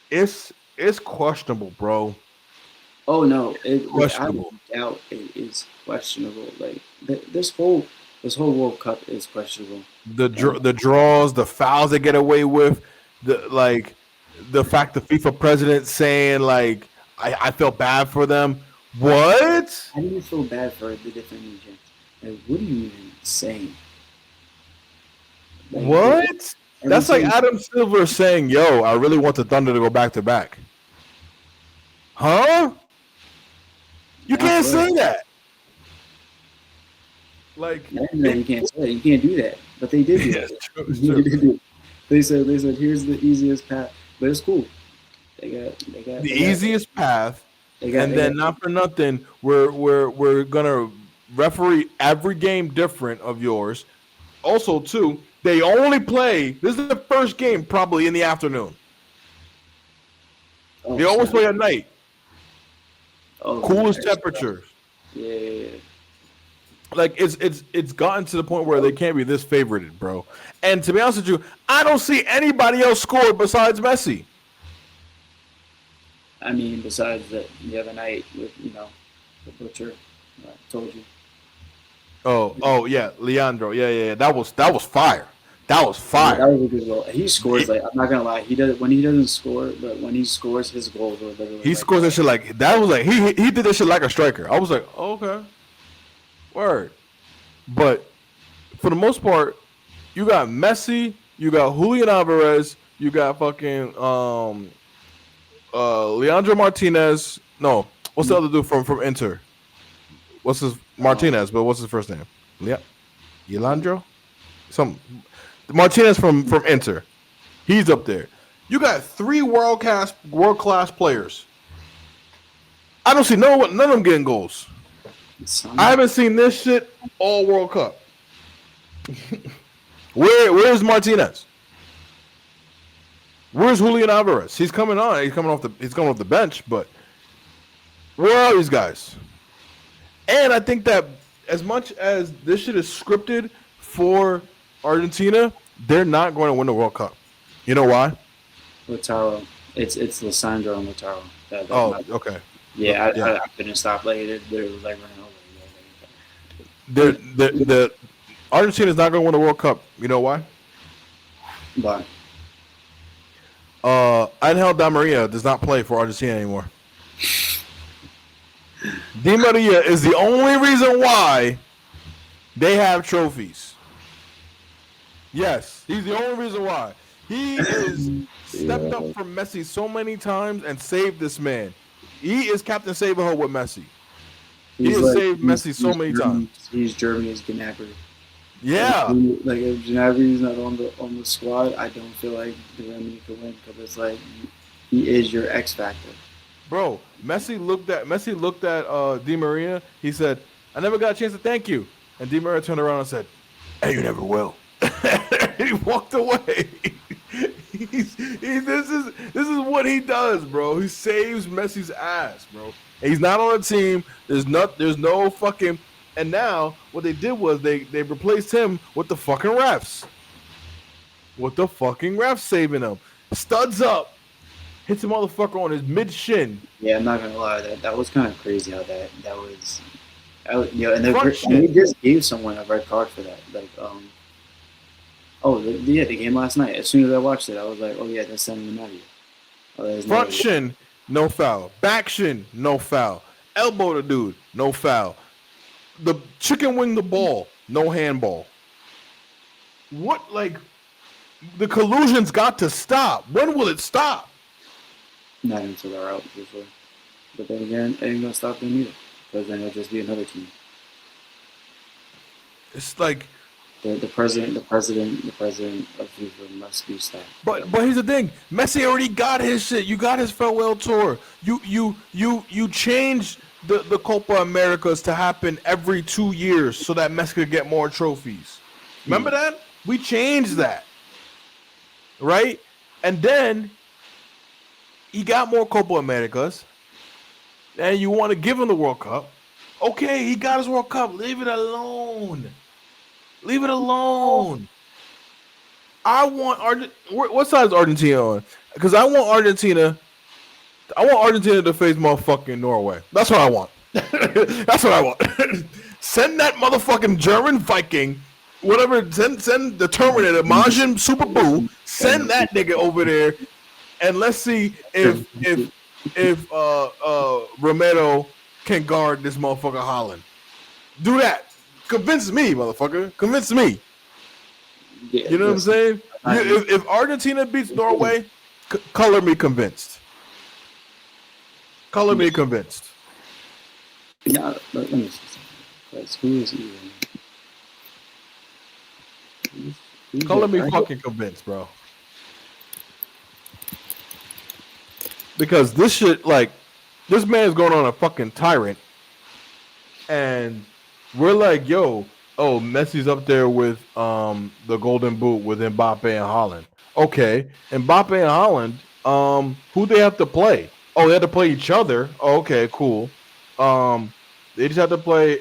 it's questionable, bro. Oh no! Without Questionable. a doubt, it is questionable. Like this whole World Cup is questionable. And The draws, the fouls they get away with, the fact the FIFA president saying like I felt bad for them. What? how do you feel bad for the defending champs? Like, what are you even saying? Like, What? every That's like time Adam Silver saying, "Yo, I really want the Thunder to go back to back." Huh? You not can't for say us. that. Like Not even that it. you can't say it. You can't do that. But they did do Yeah, it. it's true. It's They true. did do it. They said here's the easiest path, but it's cool. They got they got The they got easiest path, they got and they got then not for nothing, we're gonna referee every game different of yours. Also, too, they only play. This is the first game probably in the afternoon. They oh always snap. play at night, Oh coolest nice. temperatures. Yeah, yeah, yeah. Like it's gotten to the point where they can't be this favorited, bro. And to be honest with you, I don't see anybody else score besides Messi. I mean, besides the other night with the butcher, I told you. Oh yeah, Leandro. Yeah. That was fire. That was Yeah, that fire. was a good goal. He scores like I'm not gonna lie. He does when he doesn't score, but when he scores, his goals are literally He like scores that shit like that was like he did that shit like a striker. I was like, okay, word. But for the most part, you got Messi, you got Julian Alvarez, you got fucking Leandro Martinez. No, what's the other dude from Inter? What's his um, Martinez? But what's his first name? Leandro. Some Martinez from Inter. He's up there. You got three world class players. I don't see none of them getting goals. I Son. haven't seen this shit all World Cup. Where's Martinez? Where's Julian Alvarez? He's coming on. He's coming off the bench, but where are these guys? And I think that as much as this shit is scripted for Argentina, they're not going to win the World Cup. You know why? Lautaro. It's Lissandro and Lautaro. That Oh, my okay. yeah. Yeah. I couldn't stop. Like it was like running over. The Argentina is not going to win the World Cup. You know why? But Angel Di Maria does not play for Argentina anymore. Di Maria is the only reason why They have trophies. Yes, he's the only reason why. He is stepped Yeah, up for Messi so many times and saved this man. He is Captain Saberho with Messi. He he's has like saved Messi so many times. He's Germany's Gnabry. Yeah, Like if Gnabry's not on the squad, I don't feel like Germany could win because it's like he is your X factor. bro. Messi looked at Di Maria. He said, "I never got a chance to thank you." And Di Maria turned around and said, "And you never will." He walked away. This is what he does, bro. He saves Messi's ass, bro. And he's not on a team. There's no fucking. And now what they did was they replaced him with the fucking refs. With the fucking refs saving him. Studs up, hits a motherfucker on his mid shin. Yeah, I'm not gonna lie, that was kind of crazy how that was. You know, and Front they shin. just gave someone a red card for that. Like, oh, yeah, the game last night. As soon as I watched it, I was like, oh yeah, that's sending him out of here. Oh, there's no Front way. shin, no foul. Back shin, no foul. Elbow the dude, no foul. The chicken wing the ball, no handball. What like the collusion's got to stop. When will it stop? Not until they're out, usually. But then again, it ain't gonna stop them either, because then it'll just be another team. It's like, The president of FIFA must be stopped. but here's the thing: Messi already got his shit. You got his farewell tour. You changed the Copa Americas to happen every 2 years so that Messi could get more trophies. Remember that? We changed that, right? And then he got more Copa Americas, and you want to give him the World Cup. Okay, he got his World Cup. Leave it alone. Leave it alone. I want what side is Argentina on? Because I want Argentina. I want Argentina to face motherfucking Norway. That's what I want. That's what I want. Send that motherfucking German Viking, whatever. Send the Terminator, Majin Super Boo. Send that nigga over there, and let's see if Romero can guard this motherfucker Holland. Do that. Convince me, motherfucker. Convince me. Yeah, You know what I'm listen, saying? If Argentina beats Norway, color me convinced. Color me convinced. yeah, let me see something. Because who is even? Who's Color me the, fucking convinced, bro. Because this shit, like, this man is going on a fucking tyrant, and we're like, yo, oh, Messi's up there with the Golden Boot with Mbappe and Holland. Okay, Mbappe and Holland, who they have to play? Oh, they have to play each other. Oh, okay, cool. They just have to play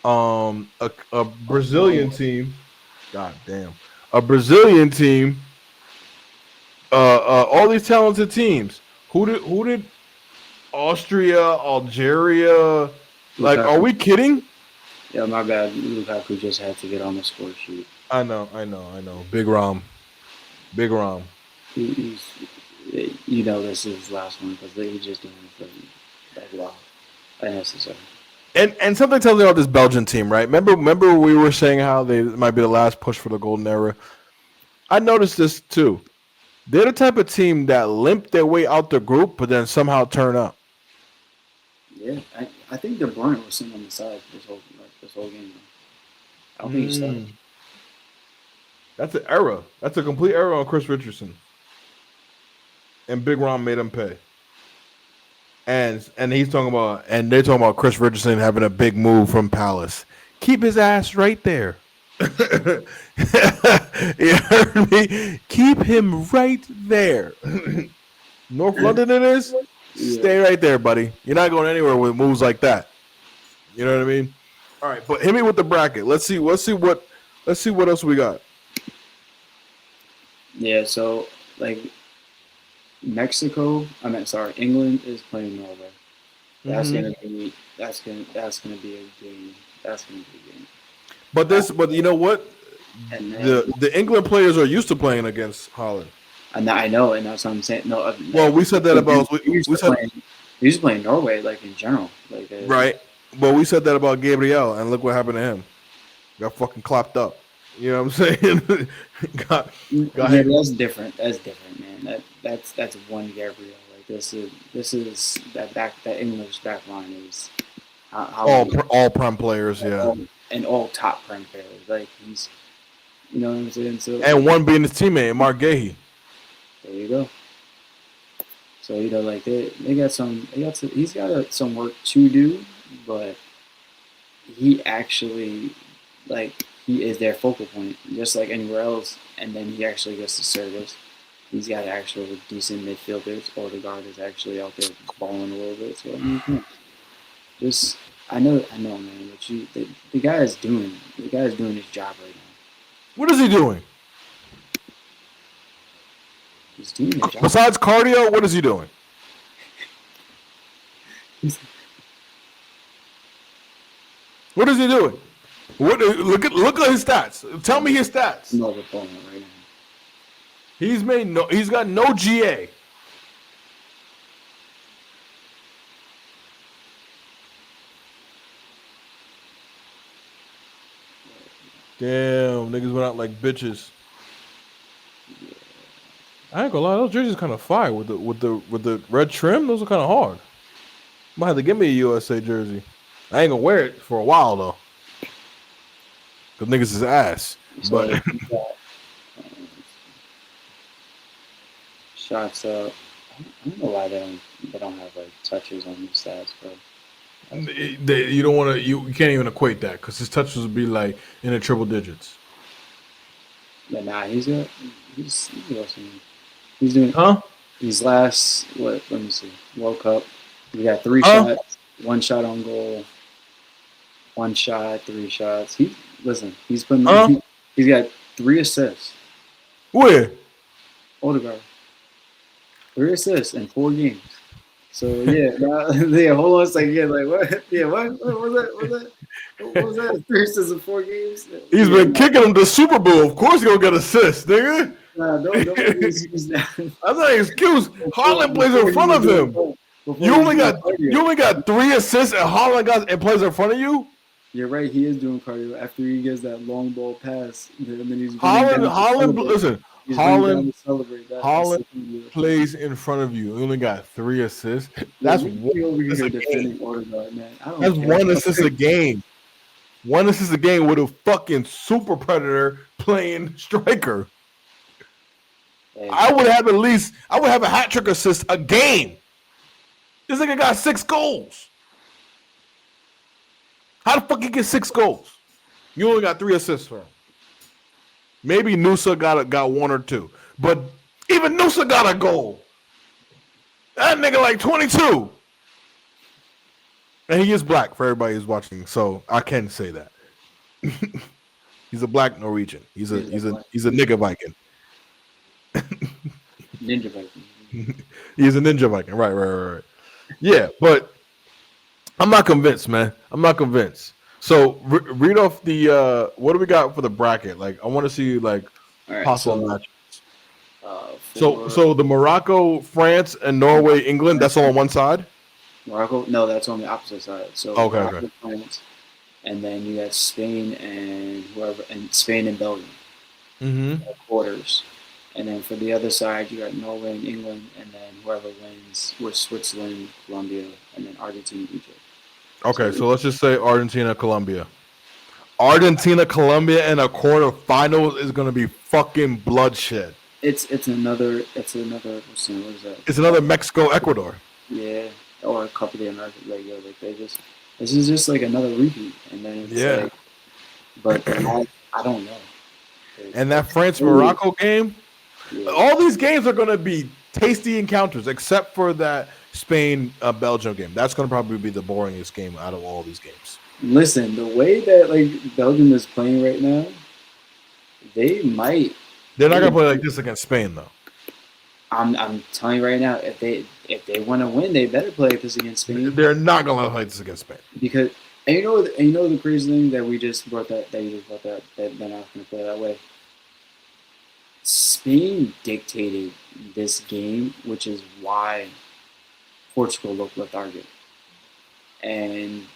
a Brazilian team. God damn, a Brazilian team. All these talented teams. Who did Austria, Algeria? Like, are Lukaku. we kidding? Yeah, my bad. Lukaku just had to get on the score sheet. I know. Big Rom, Big Rom. He's, you know, this is his last one because he's just doing it for like wow, unnecessary. And something tells me about this Belgian team, right? Remember we were saying how they might be the last push for the golden era. I noticed this too. They're the type of team that limp their way out the group, but then somehow turn up. Yeah, I think De Bruyne was sitting on the side this whole game. I don't think he started. Mm, that's an error. That's a complete error on Chris Richardson. And Big Rom made him pay. And he's talking about, and they're talking about Chris Richardson having a big move from Palace. Keep his ass right there. You heard me? Keep him right there. North London it is. Yeah, Stay right there, buddy. You're not going anywhere with moves like that. You know what I mean? All right, but hit me with the bracket. Let's see what else we got. yeah. So like Mexico, I mean, sorry, England is playing Norway. That's Hmm. gonna be that's gonna be a game. That's gonna be a game. But you know what? And then The England players are used to playing against Holland. and I know, and that's what I'm saying. No, Well, we said that about we used we to said playing. We used to play in Norway, like in general, like right. But we said that about Gabriel, and look what happened to him. Got fucking clapped up. You know what I'm saying? got got Yeah, hit. but that's different. That's different, man. That's one Gabriel. Like this is that English back line is how All he all prem players, yeah, all, and all top prem players. Like he's you know what I'm saying. So and one being his teammate, Mark Gahey. there you go. So like they got he's got some work to do, but he actually like he is their focal point, just like anywhere else. And then he actually gets the service. He's got actual decent midfielders. Odegaard is actually out there balling a little bit. So I mean, just I know, man. But the guy is doing his job right now. What is he doing He's doing his job. besides cardio? What is he doing? He's, What is he doing? What look at his stats. Tell me his stats. no opponent right now. He's got no GA. Damn, niggas went out like bitches. I ain't gonna lie, those jerseys kind of fire with the red trim. Those are kind of hard. Might have to give me a USA jersey. I ain't gonna wear it for a while though, cause niggas is ass. So But he's got shots up. I don't know why they don't have like touches on these stats, but you don't want to. You can't even equate that because his touches would be like in the triple digits. but nah, he's doing Huh? these last what? Let me see. World Cup. He got three Huh? shots, one shot on goal, one shot, three shots. He's putting Huh? he's got 3 assists. Where? Odegaard, 3 assists in 4 games. So yeah, yeah. Hold on a second. Yeah, like what? Yeah, what was that? What was that? 3 assists in 4 games. He's Yeah, been kicking him to Super Bowl. Of course, he gonna get assists, nigga. don't make me excuse that. That's not an excuse. Haaland plays Before in he front was of doing him. before You he was only doing got cardio. you only got 3 assists, and Haaland got and plays in front of you. You're right. He is doing cardio after he gets that long ball pass, and then he's running Holland, down to Holland, celebrate. listen, He's running down Holland, to celebrate. That's Holland the thing. plays in front of you. He only got 3 assists. Look, That's we one be over assist here a game. defending Odegaard, man. I don't That's care. one assist a game. One assist a game with a fucking super predator playing striker. Hey, I would have a hat trick assist a game. This nigga got 6 goals. How the fuck you get 6 goals? You only got 3 assists for him. Maybe Nusa got 1 or 2, but even Nusa got a goal. That nigga like 22, and he is black for everybody who's watching, so I can say that. He's a black Norwegian. He's a nigga Viking. Ninja Viking. He's a ninja Viking. Right. Yeah, but I'm not convinced, man. I'm not convinced. So read off the what do we got for the bracket? Like I want to see like All right, possible so matches. So for so the Morocco, France, and Norway, England. That's all on one side. Morocco, no, that's on the opposite side. So Okay. Morocco, France, and then you got Spain and Spain and Belgium Mm-hmm. quarters. And then for the other side, you got Norway and England, and then whoever wins with Switzerland, Colombia, and then Argentina, Egypt. Okay, So so let's just say Argentina, Colombia. Argentina, Colombia in a quarterfinal is gonna be fucking bloodshed. it's another what is that? It's another Mexico, Ecuador. Yeah, or a couple of the Americans. Like yo, like they just this is just like another repeat, and then it's Yeah. like, but I don't know. And that France Morocco game, Yeah. all these games are gonna be tasty encounters, except for that Spain Belgium game. That's gonna probably be the boringest game out of all these games. Listen, the way that like Belgium is playing right now, they might. They're not gonna play like this against Spain though. I'm telling you right now, if they want to win, they better play this against Spain. They're not gonna play this against Spain. Because you know the crazy thing that we just brought that you just brought that they're not going to play that way. Spain dictated this game, which is why Portugal looked lethargic. And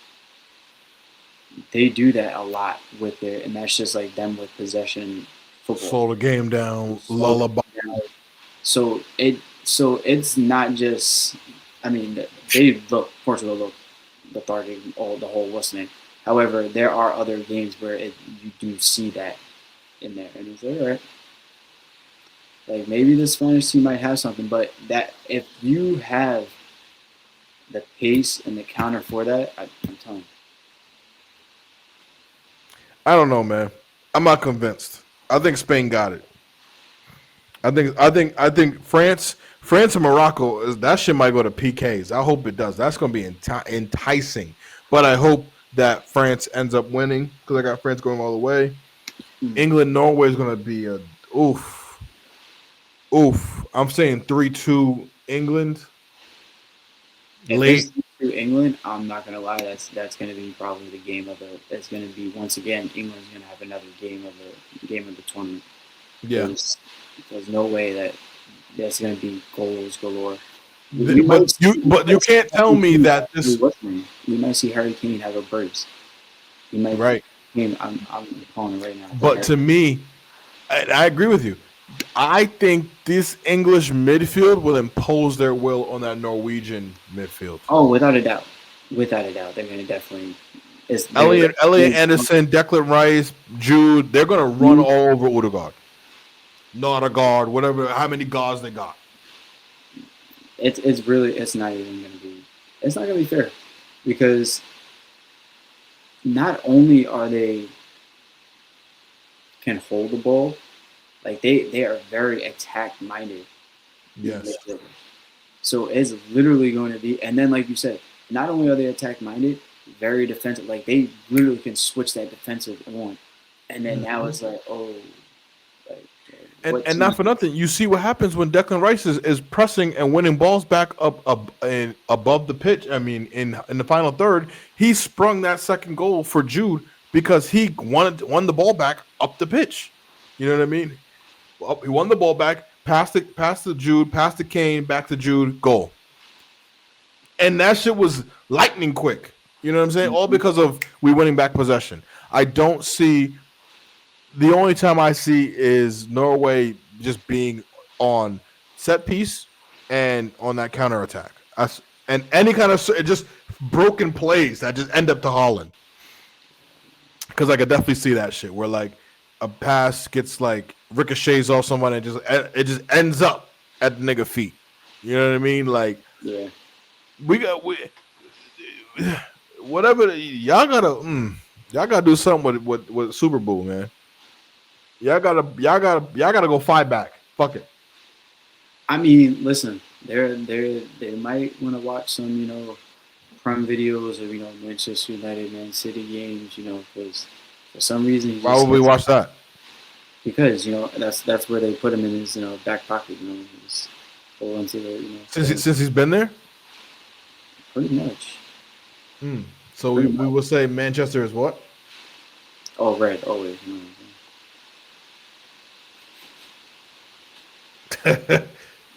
they do that a lot with their, and that's just like them with possession football. Slow the game down, Slow the lullaby. game down. So it's not just. I mean, they look Portugal look lethargic all the whole listening. However, there are other games where you do see that in there, and it's like, all right, like maybe the Spanish team might have something, but that if you have the pace and the counter for that, I'm telling you. I don't know, man. I'm not convinced. I think Spain got it. I think France and Morocco that shit might go to PKs. I hope it does. That's gonna be enticing. But I hope that France ends up winning because I got France going all the way. Mm. England Norway is gonna be a oof oof. I'm saying 3-2 England If it's late. to England, I'm not gonna lie. That's gonna be probably the game of the. It's gonna be once again. England's gonna have another game of the tournament. Yeah, There's no way that there's gonna be goals galore. We but might we you might see can't tell Harry me Kane that actually this listening. We might see Harry Kane have a burst. He might. right. I'm calling it right now. I think But Harry. to me, I agree with you. I think this English midfield will impose their will on that Norwegian midfield. Oh, without a doubt, they're gonna definitely. It's they're. Elliot Anderson, Declan Rice, Jude, they're gonna run all over Odegaard. Not a guard, whatever, how many guards they got. It's really it's not even gonna be. It's not gonna be fair, because not only are they can hold the ball, like they are very attack minded. Yes. So it's literally going to be, and then like you said, not only are they attack minded, very defensive. Like they literally can switch that defensive on, and then now Mhm. it's like, oh, like what And team? not for nothing, you see what happens when Declan Rice is pressing and winning balls back up and above the pitch. I mean, in the final third, he sprung that second goal for Jude because he won the ball back up the pitch. You know what I mean? Well, he won the ball back, passed to Jude, passed to Kane, back to Jude, goal. And that shit was lightning quick. You know what I'm saying? All Mhm. because of we winning back possession. I don't see the only time I see is Norway just being on set piece and on that counter attack. And any kind of just broken plays that just end up to Holland. Because I could definitely see that shit where like a pass gets like ricochets off someone and just ends up at the nigga feet. You know what I mean? Like Yeah, we whatever y'all gotta do something with Super Bowl, man. Y'all gotta go fight back. Fuck it. I mean, listen, they might want to watch some prime videos of Manchester United, Man City games, because for some reason he Why just would we gets watch that? because that's where they put him in his back pocket, just go into the Since he's been there? pretty much. Hmm. So Pretty we much. will say Manchester is what? Oh, red, always.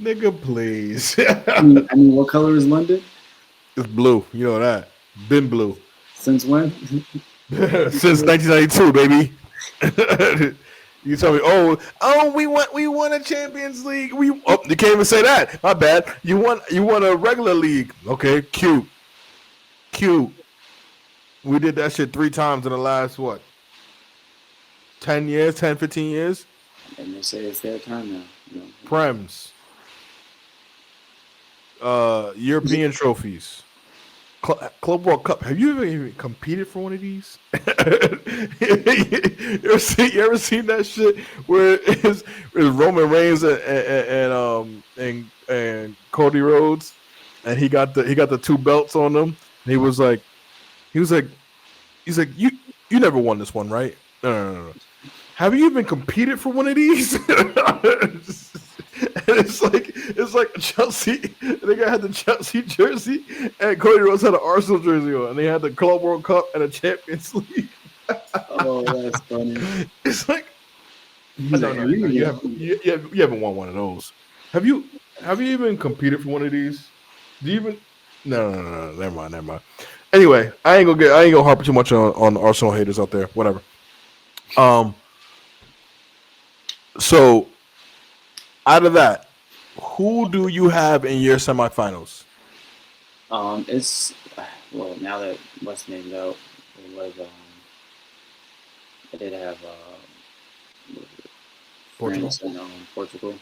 Nigga, please. I mean, what color is London? It's blue. You know that. Been blue. Since when? Since 1992, baby. You tell me, we won a Champions League. You can't even say that. My bad. You won a regular league. Okay, cute, cute. We did that shit 3 times in the last what 10 years, 10, 15 years. And they say it's their time now. Prems, European trophies, Club World Cup. Have you ever even competed for one of these? You ever seen that shit where it's Roman Reigns and Cody Rhodes, and he got the 2 belts on them, and he was like he's like you never won this one, right? No. Have you even competed for one of these? And it's like Chelsea. They had the Chelsea jersey, and Cody Rhodes had an Arsenal jersey on, and they had the Club World Cup and a Champions League. Oh, that's funny. It's like He's no, like, no, "Hey, you have you haven't won one of those. Have you even competed for one of these? Do you even? No. Never mind. Anyway, I ain't gonna harp too much on Arsenal haters out there. Whatever. Um. So out of that, who do you have in your semifinals? It's well now that what's named out, it was I did have Portugal. France and Portugal,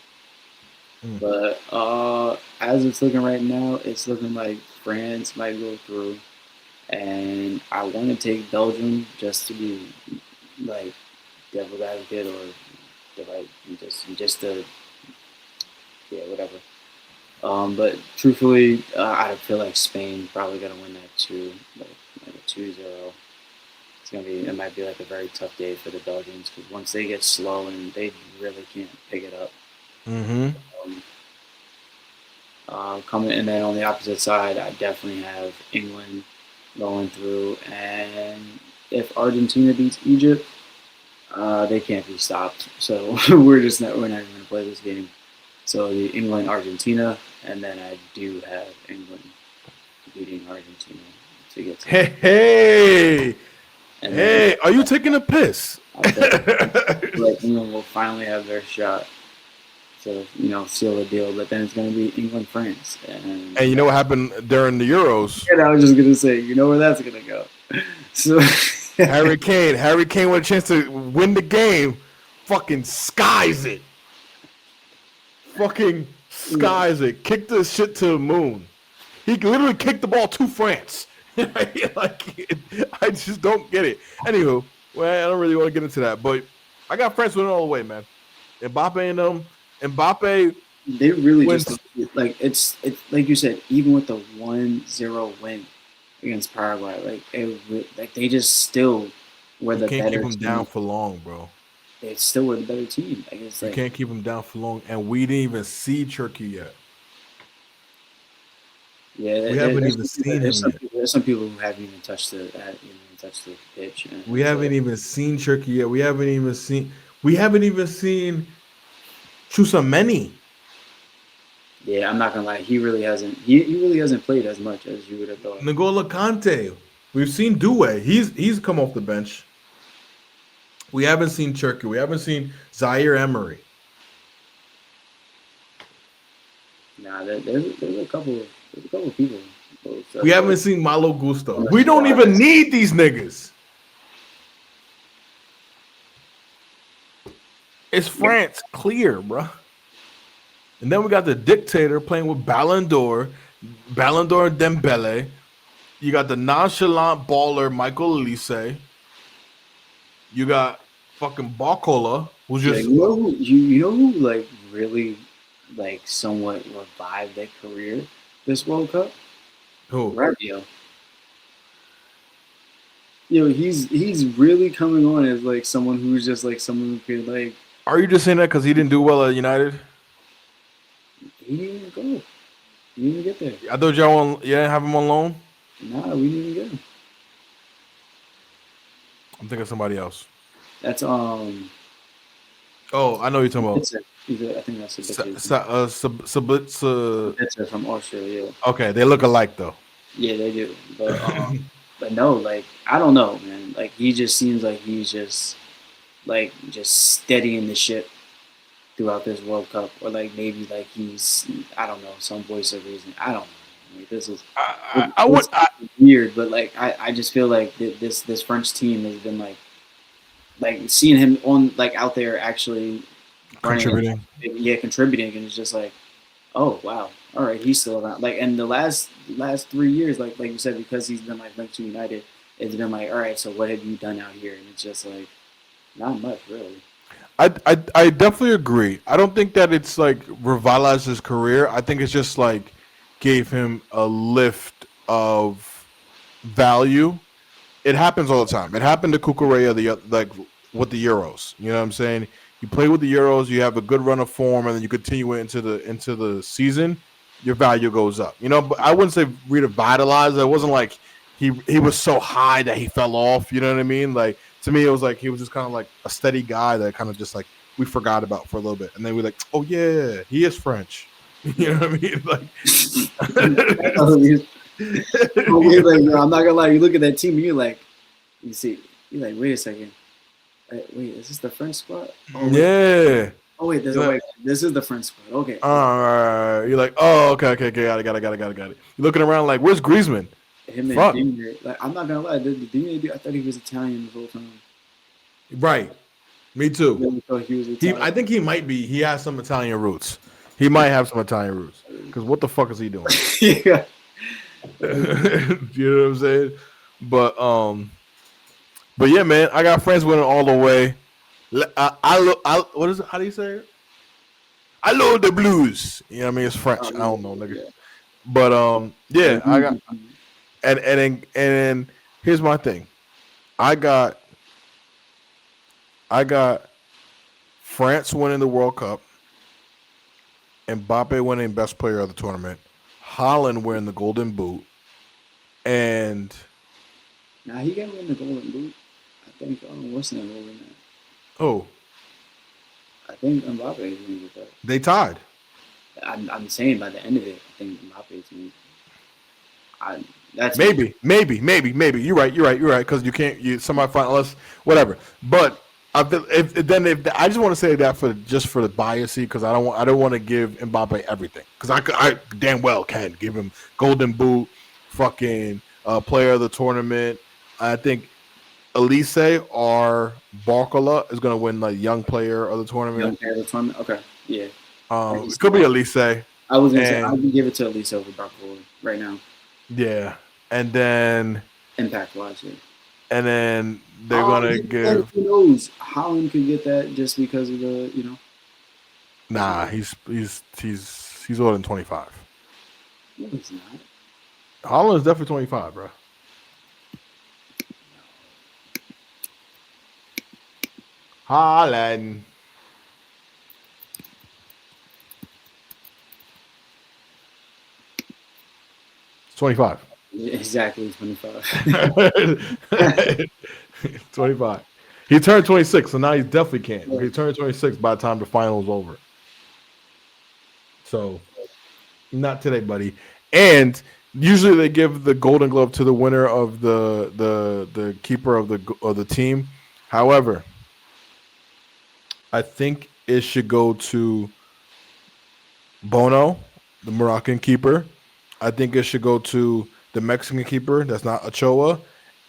Mm. but as it's looking right now, it's looking like France might go through, and I want to take Belgium just to be like devil's advocate or the right just to yeah whatever. But truthfully, I feel like Spain probably gonna win that too, like a 2-0. It's gonna be it might be like a very tough day for the Belgians because once they get slow and they really can't pick it up. Mm-hmm. Um, coming and then on the opposite side, I definitely have England going through, and if Argentina beats Egypt, they can't be stopped. So we're not even gonna play this game. So the England Argentina, and then I do have England beating Argentina to get to Hey, hey, and then hey! Are you taking a piss? I feel like England will finally have their shot to seal the deal. But then it's going to be England France, and And you know what happened during the Euros? I was just going to say, you know where that's going to go. So Harry Kane with a chance to win the game, fucking skies it, fucking yeah, skies it, kicked the shit to the moon. He literally kicked the ball to France. Like, I just don't get it. Anywho, well, I don't really want to get into that, but I got France winning all the way, man. Mbappe and them. Mbappe they really just wins. like it's like you said, even with the 1-0 win against Paraguay, like they just still were You the can't keep better him down team. for long, bro. They still were the better team. Like it's You like can't keep him down for long, and we didn't even see Turkey yet. yeah, We haven't even seen him yet. there's some people who haven't even touched the pitch, and We it's like haven't even seen Turkey yet. We haven't even seen Chusameni. yeah, I'm not gonna lie, he really hasn't played as much as you would have thought. N'Golo Kante. We've seen Due. He's come off the bench. We haven't seen Turkey. We haven't seen Zaire Emery. Nah, there's a couple of people. We But haven't seen Malo on Gusto. the We don't squad, even need these niggas. It's yeah, France, clear, bro. And then we got the dictator playing with Ballon d'Or Dembele. You got the nonchalant baller Michael Elise. You got fucking Barcola, who's yeah, just you know who like really like somewhat revived their career this World Cup? who? Rabiot. He's really coming on as like someone who's just like someone who could like Are you just saying that because he didn't do well at United? he didn't even go. He didn't even get there. I thought y'all didn't have him on loan. Nah, we didn't even get him. I'm thinking of somebody else. That's Oh, I know you're talking about. Bitzer. I think that's a Bitzer. Bitzer from Australia. Okay, they look alike though. Yeah, they do. But no, like I don't know, man. Like he just seems like he's just steadying the ship throughout this World Cup, or like maybe like he's I don't know some voice of reason. I don't know. Like, I would. this is weird, but like I just feel like this French team has been like seeing him on like out there actually running, Contributing. yeah, contributing, and it's just like, oh wow, all right, he's still around. Like, and the last 3 years, like you said, because he's been like linked to United, it's been like, all right, so what have you done out here? And it's just like, not much really. I definitely agree. I don't think that it's like revitalized his career. I think it's just like gave him a lift of value. It happens all the time. It happened to Kukureya like with the Euros. You know what I'm saying? You play with the Euros, you have a good run of form, and then you continue it into the season. Your value goes up. You know, but I wouldn't say revitalized. It wasn't like he was so high that he fell off. You know what I mean? Like to me, it was like he was just kind of like a steady guy that kind of just like we forgot about for a little bit, and then we're like, oh yeah, he is French. You Yeah. know what I mean? Like, But wait, like, yo, I'm not gonna lie. You look at that team, and you're like, you see, you're like, wait a second. Wait, is this the French squad? Oh wait, Yeah. oh wait, there's a You're like, wait. This is the French squad. Okay, okay. you're like, oh, okay, got it. You're looking around like, where's Griezmann? Him and Fuck. Digne, like I'm not gonna lie, the Digne dude, I thought he was Italian the whole time. Right. Me I too. really thought he was I Italian. think he might be. He has some Italian roots. He might have some Italian roots. Because what the fuck is he doing? Yeah. You know what I'm saying? But but yeah, man, I got friends winning all the way. What is it? How do you say it? I love the blues. You know what I mean? It's French. Oh, I yeah, don't know, nigga. yeah. But yeah, I got Yeah. and here's my thing. I got I got France winning the World Cup, Mbappe winning best player of the tournament, Holland wearing the golden boot, and Now he got win the Golden Boot. I think what's the name will win oh, that. I think Mbappe is gonna get that. they tied. I'm saying by the end of it, I think Mbappe is gonna. I that's me. Maybe. You're right. Because you can't. You somebody find unless whatever. But if I just want to say that for just for the biasy because I don't want to give Mbappe everything because I damn well can give him golden boot, fucking player of the tournament. I think Elise or Barcola is gonna win like young player of the Young tournament. player of the tournament. Okay, yeah. I can It see could be that. Elise I was gonna say I and would give it to Elise over Barcelona right now, yeah, and then impact wise. Yeah. they're gonna And give. who knows? Holland could get that just because of the Nah, he's older than 25. no, he's not. Holland's definitely 25, bro. Holland. It's 25. Exactly 25. 25. He turned 26, so now he definitely can't. He turned 26 by the time the final is over. So, not today, buddy. And usually they give the Golden Glove to the winner of the keeper of the team. However, I think it should go to Bono, the Moroccan keeper. I think it should go to the Mexican keeper. That's not Ochoa.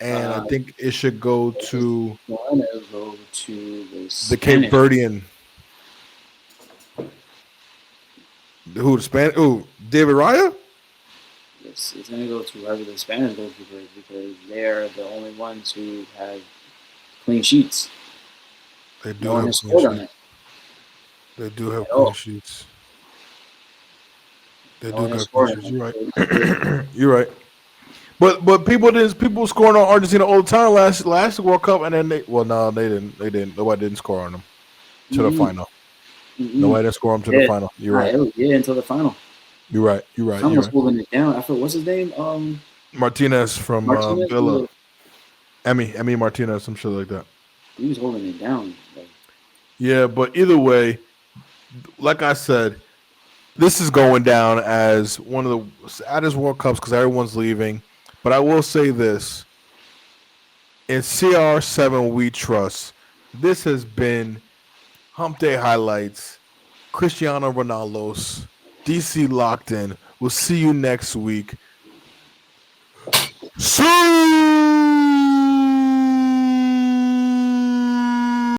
And I uh, think it should go to One go to the the Cape Spanish. Verdean. Who the Spanish? Who David Raya? It's going to go to whoever the Spanish goalkeeper is because they're the only ones who have clean sheets. They No do one have has clean scored on sheets. it They do have at clean all. sheets. They No do one has got clean scored on sheets. You're it. right. You're right. But people scoring on Argentina all the time last World Cup and then no they didn't nobody didn't score on them to the Mm-mm, final. mm-mm. Nobody didn't score them to the Yeah, final. You're right. yeah, until the final. You're right. You're right. Someone You're was right. holding it down. I forgot what's his name. Martinez from Martinez. Villa. Emmy Martinez, some shit like that. He was holding it down. Like, Yeah, but either way, like I said, this is going down as one of the saddest World Cups because everyone's leaving. But I will say this: in CR7 we trust. This has been Humpday highlights. Cristiano Ronaldo's DC locked in. We'll see you next week. See.